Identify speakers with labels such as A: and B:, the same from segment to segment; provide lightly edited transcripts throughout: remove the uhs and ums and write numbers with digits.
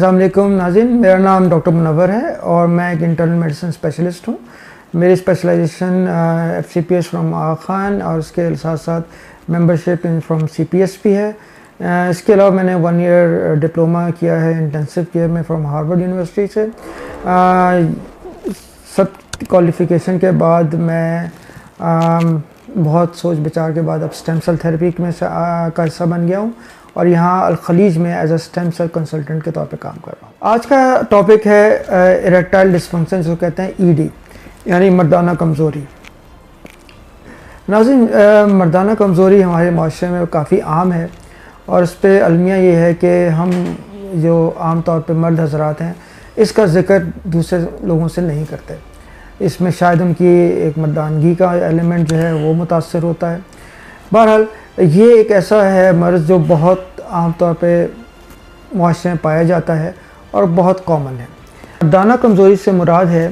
A: अस्सलाम वालेकुम नाज़रीन, मेरा नाम डॉक्टर मुनव्वर है और मैं एक इंटरनल मेडिसिन स्पेशलिस्ट हूँ। मेरी स्पेशलाइजेशन FCPS फ्रॉम आगा खान और उसके साथ साथ मेंबरशिप इन फ्रॉम CPS भी है। इसके अलावा मैंने 1 ईयर डिप्लोमा किया है इंटेंसिव केयर में फ्रॉम हार्वर्ड यूनिवर्सिटी से। सब क्वालिफ़िकेशन के बाद मैं बहुत सोच विचार के बाद अब स्टेम सेल थेरेपी में से का हिस्सा बन गया हूँ और यहाँ अल खलीज में as a stem cell consultant के तौर पे काम कर रहा हूँ। आज का टॉपिक है इरेक्टाइल डिस्फंक्शन, जो कहते हैं ED यानी मर्दाना कमज़ोरी। नाज़रीन, मर्दाना कमज़ोरी हमारे माशरे में काफ़ी आम है और इस पर अलमिया ये है कि हम जो आम तौर पे मर्द हज़रात हैं इसका ज़िक्र दूसरे लोगों से नहीं करते। इसमें शायद उनकी एक मर्दानगी का एलिमेंट जो है वो मुतासर होता है। बहरहाल ये एक ऐसा है मर्ज़ जो बहुत आम तौर पे मुआशरे में पाया जाता है और बहुत कॉमन है। मर्दाना कमज़ोरी से मुराद है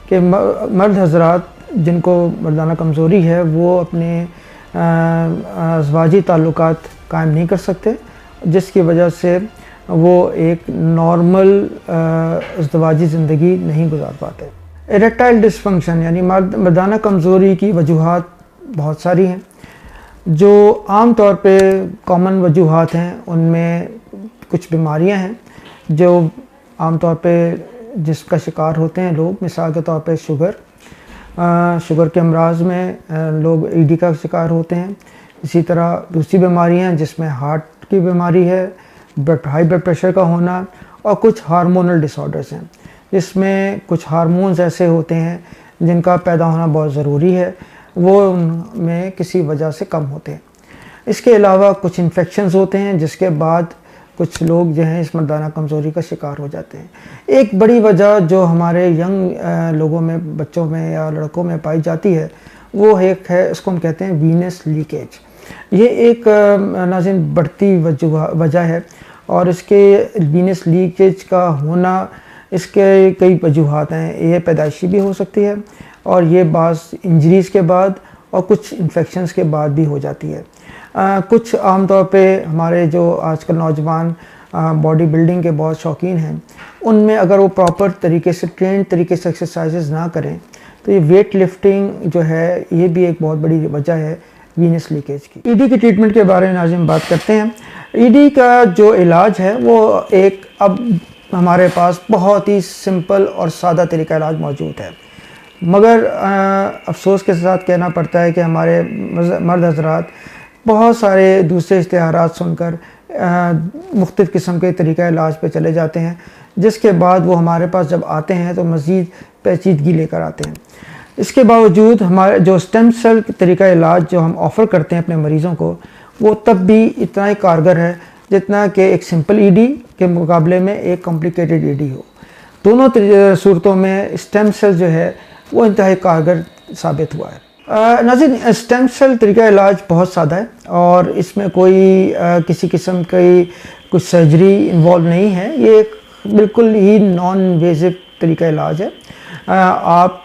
A: कि मर्द हज़रात जिनको मर्दाना कमज़ोरी है वो अपने अज़वाजी ताल्लुकात कायम नहीं कर सकते, जिसकी वजह से वो एक नॉर्मल अज़वाजी ज़िंदगी नहीं गुजार पाते। इरेक्टाइल डिस्फंक्शन यानी मर्दाना कमज़ोरी की वजूहात बहुत सारी हैं। जो आम तौर पे कॉमन वजूहात हैं उनमें कुछ बीमारियां हैं जो आम तौर पे जिसका शिकार होते हैं लोग। मिसाल के तौर पे शुगर के अमराज में लोग ED का शिकार होते हैं। इसी तरह दूसरी बीमारियां जिसमें हार्ट की बीमारी है, हाई ब्लड प्रेशर का होना और कुछ हार्मोनल डिसऑर्डर्स हैं जिसमें कुछ हार्मोन्स ऐसे होते हैं जिनका पैदा होना बहुत ज़रूरी है, वो उनमें किसी वजह से कम होते हैं। इसके अलावा कुछ इन्फेक्शंस होते हैं जिसके बाद कुछ लोग जो हैं इस मर्दाना कमज़ोरी का शिकार हो जाते हैं। एक बड़ी वजह जो हमारे यंग लोगों में, बच्चों में या लड़कों में पाई जाती है वो एक है, इसको हम कहते हैं वीनस लीकेज। ये एक नाज़रीन बढ़ती वजह है और इसके वीनस लीकेज का होना, इसके कई वजूहात हैं। ये पैदाइशी भी हो सकती है और ये बाज़ इंजरीज़ के बाद और कुछ इन्फेक्शंस के बाद भी हो जाती है। कुछ आम तौर पे हमारे जो आजकल नौजवान बॉडी बिल्डिंग के बहुत शौकीन हैं, उनमें अगर वो प्रॉपर तरीके से ट्रेंड तरीके से एक्सरसाइजेज ना करें तो ये वेट लिफ्टिंग जो है ये भी एक बहुत बड़ी वजह है वीनस लीकेज की। ED की ट्रीटमेंट के बारे में आज हम बात करते हैं। ED का जो इलाज है वो एक अब हमारे पास बहुत ही सिंपल और सादा तरीका इलाज मौजूद है, मगर अफसोस के साथ कहना पड़ता है कि हमारे मर्द हज़रात बहुत सारे दूसरे इश्तिहारात सुनकर मुख्तलिफ़ किस्म के तरीका इलाज पे चले जाते हैं, जिसके बाद वो हमारे पास जब आते हैं तो मज़ीद पेचीदगी लेकर आते हैं। इसके बावजूद हमारे जो स्टेम सेल तरीका इलाज जो हम ऑफ़र करते हैं अपने मरीज़ों को, वो तब भी इतना ही कारगर है जितना कि एक सिंपल ED के मुकाबले में एक कॉम्प्लिकेटेड ED हो। दोनों सूरतों में स्टेम सेल जो है वो इंतहाई कारगर साबित हुआ है। नाज़रीन, स्टेम सेल तरीका इलाज बहुत सादा है और इसमें कोई किसी किस्म की कुछ सर्जरी इन्वॉल्व नहीं है। ये एक बिल्कुल ही नॉन इन्वेजिव तरीका इलाज है। आप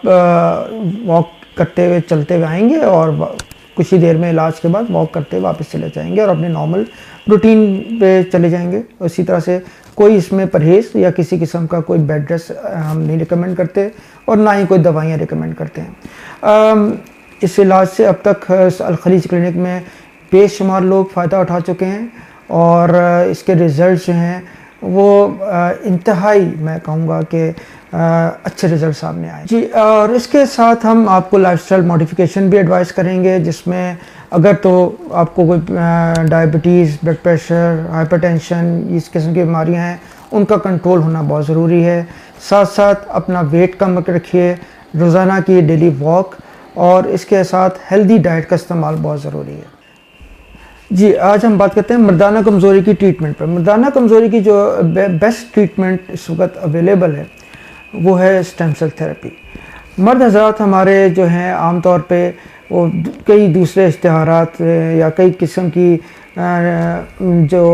A: वॉक करते हुए चलते हुए आएंगे और कुछ ही देर में इलाज के बाद वॉक करते वापस चले जाएंगे और अपने नॉर्मल रूटीन पे चले जाएंगे। इसी तरह से कोई इसमें परहेज़ या किसी किस्म का कोई बेड रेस्ट हम नहीं रिकमेंड करते और ना ही कोई दवाइयाँ रिकमेंड करते हैं। इस इलाज से अब तक अल खलीज क्लिनिक में बेशुमार लोग फ़ायदा उठा चुके हैं और इसके रिज़ल्ट जो हैं वो इंतहाई, मैं कहूँगा कि अच्छे रिज़ल्ट सामने आए जी। और इसके साथ हम आपको लाइफस्टाइल मॉडिफिकेशन भी एडवाइस करेंगे, जिसमें अगर तो आपको कोई डायबिटीज़, ब्लड प्रेशर, हाइपरटेंशन, इस किस्म की बीमारियां हैं, उनका कंट्रोल होना बहुत ज़रूरी है। साथ साथ अपना वेट कम रखिए, रोज़ाना की डेली वॉक और इसके साथ हेल्दी डाइट का इस्तेमाल बहुत ज़रूरी है जी। आज हम बात करते हैं मर्दाना कमज़ोरी की ट्रीटमेंट पर। मर्दाना कमज़ोरी की जो बेस्ट ट्रीटमेंट इस वक्त अवेलेबल है वो है स्टेम सेल थेरेपी। मर्द हज़रात हमारे जो हैं आम तौर पे वो कई दूसरे इश्तिहारात या कई किस्म की जो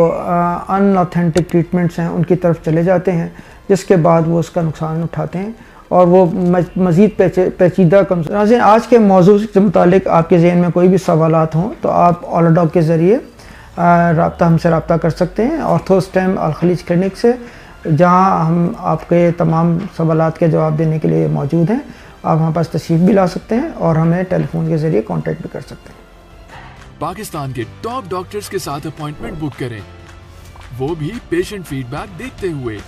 A: अनऑथेंटिक ट्रीटमेंट्स हैं उनकी तरफ चले जाते हैं, जिसके बाद वो उसका नुकसान उठाते हैं और वो मज़ीद पेचीदा कम। आज के मौजू के मुतालिक आपके ज़हन में कोई भी सवालात हों तो आप ऑलोडॉग के ज़रिए हमसे रब्ता कर सकते हैं। ऑर्थोस्टेम अल खलीज क्लिनिक से जहां हम आपके तमाम सवालात के जवाब देने के लिए मौजूद हैं। आप हमारे पास तशरीफ़ भी ला सकते हैं और हमें टेलीफोन के ज़रिए कॉन्टैक्ट भी कर सकते हैं।
B: पाकिस्तान के टॉप डॉक्टर्स के साथ अपॉइंटमेंट बुक करें, वो भी पेशेंट फीडबैक देखते हुए।